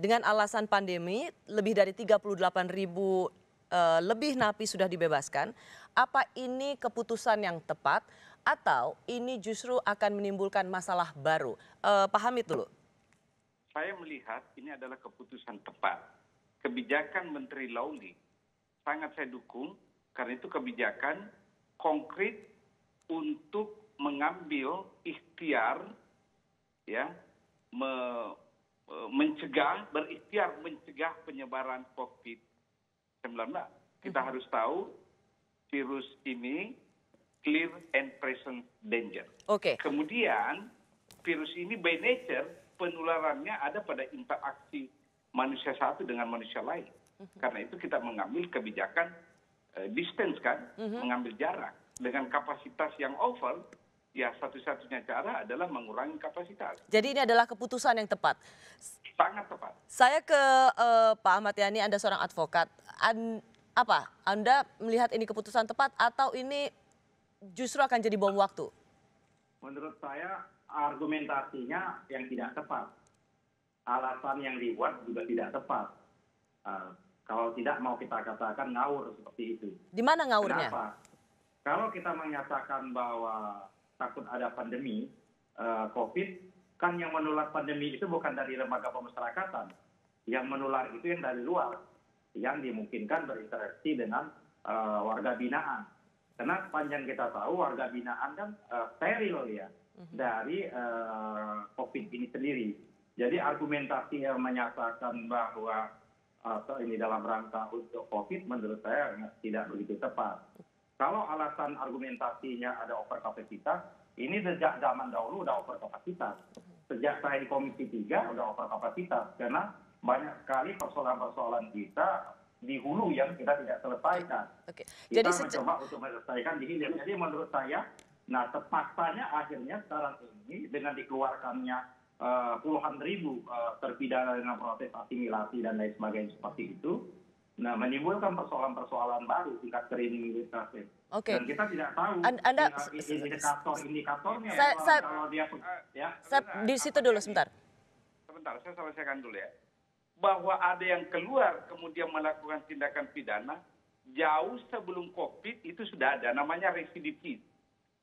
dengan alasan pandemi lebih dari 38.000 lebih napi sudah dibebaskan. Apa ini keputusan yang tepat atau ini justru akan menimbulkan masalah baru? Pak Hamid dulu. Saya melihat ini adalah keputusan tepat. Kebijakan Menteri Lauli sangat saya dukung karena itu kebijakan konkret untuk mengambil ikhtiar ya berikhtiar mencegah penyebaran COVID-19. Kita harus tahu virus ini clear and present danger. Oke. Kemudian virus ini by nature penularannya ada pada interaksi manusia satu dengan manusia lain. Karena itu kita mengambil kebijakan distance kan, mengambil jarak dengan kapasitas yang over. Ya satu-satunya cara adalah mengurangi kapasitas. Jadi ini adalah keputusan yang tepat. Sangat tepat. Saya ke Pak Ahmad Yani, Anda seorang advokat. Anda melihat ini keputusan tepat atau ini justru akan jadi bom waktu? Menurut saya argumentasinya yang tidak tepat. Alasan yang dibuat juga tidak tepat. Kalau tidak mau kita katakan ngawur seperti itu. Di mana ngawurnya? Kenapa? Kalau kita menyatakan bahwa takut ada pandemi COVID, kan yang menular pandemi itu bukan dari lembaga pemasyarakatan. Yang menular itu yang dari luar, yang dimungkinkan berinteraksi dengan warga binaan. Karena sepanjang kita tahu warga binaan kan steril ya dari COVID ini sendiri. Jadi argumentasi yang menyatakan bahwa ini dalam rangka untuk COVID menurut saya tidak begitu tepat. Kalau alasan argumentasinya ada overkapasitas, ini sejak zaman dahulu udah overkapasitas. Sejak saya di Komisi 3 udah overkapasitas. Karena banyak sekali persoalan-persoalan kita di hulu yang kita tidak selesaikan. Oke. Kita mencoba untuk menyelesaikan di hilir. Jadi menurut saya, nah terpaksanya akhirnya sekarang ini dengan dikeluarkannya puluhan ribu terpidana dengan proses asimilasi dan lain sebagainya seperti itu, nah menimbulkan persoalan-persoalan baru tingkat kriminalitas. Oke. Dan kita tidak tahu indikatornya. Kalau dia di situ dulu sebentar. Sebentar, saya selesaikan dulu ya. Bahwa ada yang keluar kemudian melakukan tindakan pidana jauh sebelum COVID itu sudah ada, namanya residivis.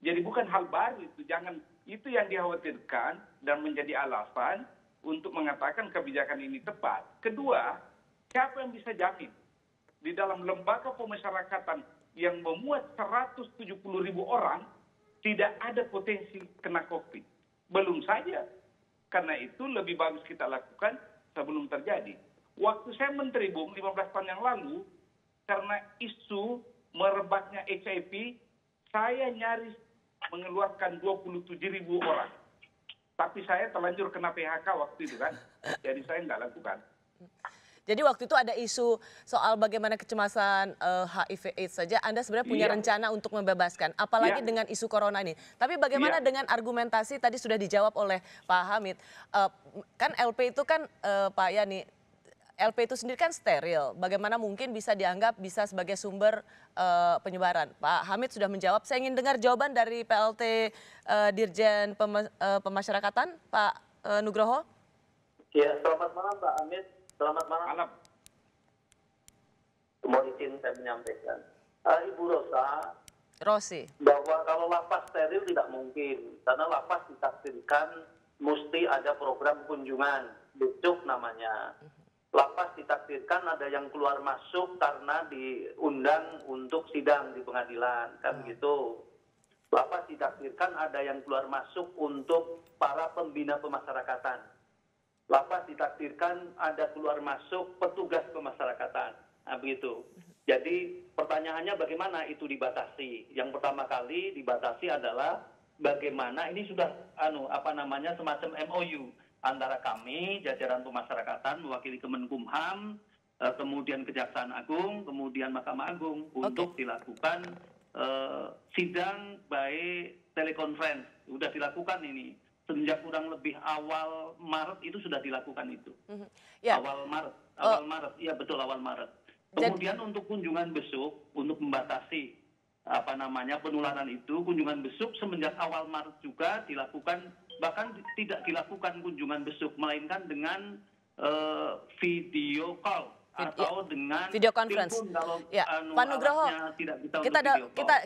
Jadi bukan hal baru itu, jangan itu yang dikhawatirkan dan menjadi alasan untuk mengatakan kebijakan ini tepat. Kedua, siapa yang bisa jamin di dalam lembaga pemasyarakatan yang memuat 170.000 orang tidak ada potensi kena COVID? Belum saja. Karena itu lebih bagus kita lakukan sebelum terjadi. Waktu saya Menteri BUM 15 tahun yang lalu, karena isu merebaknya HIV, saya nyaris mengeluarkan 27.000 orang. Tapi saya terlanjur kena PHK waktu itu kan, jadi saya nggak lakukan. Jadi waktu itu ada isu soal bagaimana kecemasan HIV/AIDS saja, Anda sebenarnya punya rencana untuk membebaskan, apalagi dengan isu corona ini. Tapi bagaimana dengan argumentasi tadi sudah dijawab oleh Pak Hamid, kan LP itu kan Pak Yani, LP itu sendiri kan steril, bagaimana mungkin bisa dianggap bisa sebagai sumber penyebaran? Pak Hamid sudah menjawab, saya ingin dengar jawaban dari PLT Dirjen Pemasyarakatan, Pak Nugroho. Ya, selamat malam Pak Hamid. Selamat malam. Mohon izin saya menyampaikan. Ibu Rosi. Bahwa kalau lapas steril tidak mungkin. Karena lapas ditafsirkan mesti ada program kunjungan. Besok namanya. Lapas ditafsirkan ada yang keluar masuk karena diundang untuk sidang di pengadilan. Kan gitu. Lapas ditafsirkan ada yang keluar masuk untuk para pembina pemasyarakatan. Lapas ditakdirkan ada keluar masuk petugas pemasyarakatan. Nah, begitu. Jadi pertanyaannya bagaimana itu dibatasi? Yang pertama kali dibatasi adalah bagaimana ini sudah semacam MOU antara kami jajaran pemasyarakatan mewakili Kemenkumham, kemudian Kejaksaan Agung, kemudian Mahkamah Agung untuk dilakukan sidang by telekonferensi. Sudah dilakukan ini. Sejak kurang lebih awal Maret itu sudah dilakukan itu. Awal Maret, iya betul awal Maret. Kemudian untuk kunjungan besuk, untuk membatasi penularan itu, kunjungan besuk semenjak awal Maret juga dilakukan, bahkan tidak dilakukan kunjungan besuk, melainkan dengan video call atau dengan video conference. Kalau ya, Pak Nugroho, tidak bisa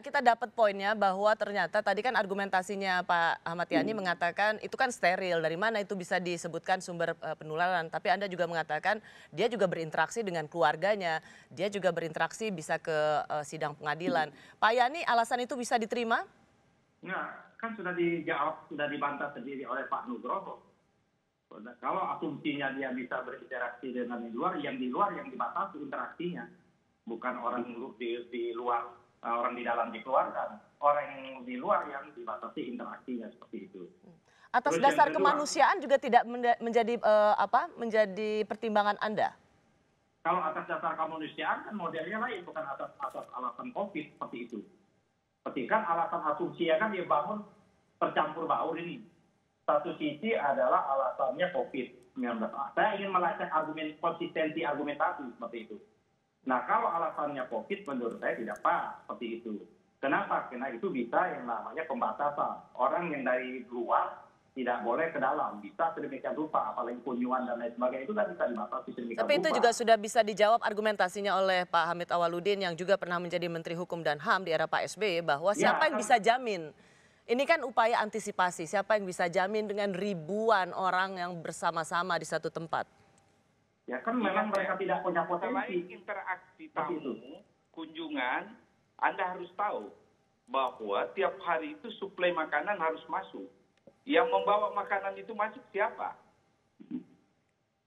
kita dapat poinnya bahwa ternyata tadi kan argumentasinya Pak Ahmad Yani mengatakan itu kan steril. Dari mana itu bisa disebutkan sumber penularan? Tapi Anda juga mengatakan dia juga berinteraksi dengan keluarganya, dia juga berinteraksi bisa ke sidang pengadilan. Pak Yani, alasan itu bisa diterima? Nah, kan sudah dijawab, sudah dibantah sendiri oleh Pak Nugroho. Kalau asumsinya dia bisa berinteraksi dengan di luar yang dibatasi interaksinya, bukan orang di luar, orang di dalam dikeluarkan, orang yang di luar yang dibatasi interaksinya seperti itu. Atas dasar kemanusiaan juga tidak menjadi menjadi pertimbangan Anda? Kalau atas dasar kemanusiaan kan modelnya lain, bukan atas alasan COVID seperti itu. Seperti kan alasan asumsinya kan dibangun tercampur baur ini. Satu sisi adalah alasannya COVID-19. Saya ingin melacak konsistensi argumentasi seperti itu. Nah, kalau alasannya COVID menurut saya tidak pas seperti itu. Kenapa? Karena itu bisa yang namanya pembatasan. Orang yang dari luar tidak boleh ke dalam, bisa sedemikian rupa, apalagi kunjungan dan lain sebagainya itu kan bisa dibatasi sedemikian rupa. Tapi itu juga sudah bisa dijawab argumentasinya oleh Pak Hamid Awaludin yang juga pernah menjadi Menteri Hukum dan HAM di era Pak SBY bahwa siapa yang bisa jamin? Ini kan upaya antisipasi, siapa yang bisa jamin dengan ribuan orang yang bersama-sama di satu tempat? Ya kan memang mereka tidak punya potensi. Selain interaksi tamu, kunjungan, Anda harus tahu bahwa tiap hari itu suplai makanan harus masuk. Yang membawa makanan itu masuk siapa?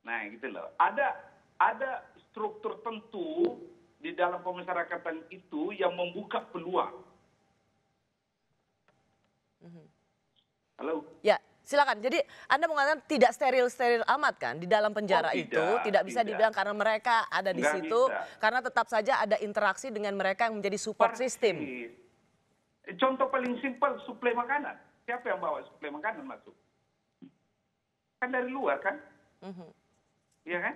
Nah gitu loh. Ada struktur tentu di dalam pemasyarakatan itu yang membuka peluang. Halo? Ya, silakan. Jadi Anda mengatakan tidak steril-steril amat kan di dalam penjara itu? Tidak bisa dibilang karena mereka ada di situ. Karena tetap saja ada interaksi dengan mereka yang menjadi support system. Contoh paling simpel, suplai makanan. Siapa yang bawa suplai makanan masuk? Kan dari luar kan? Iya kan?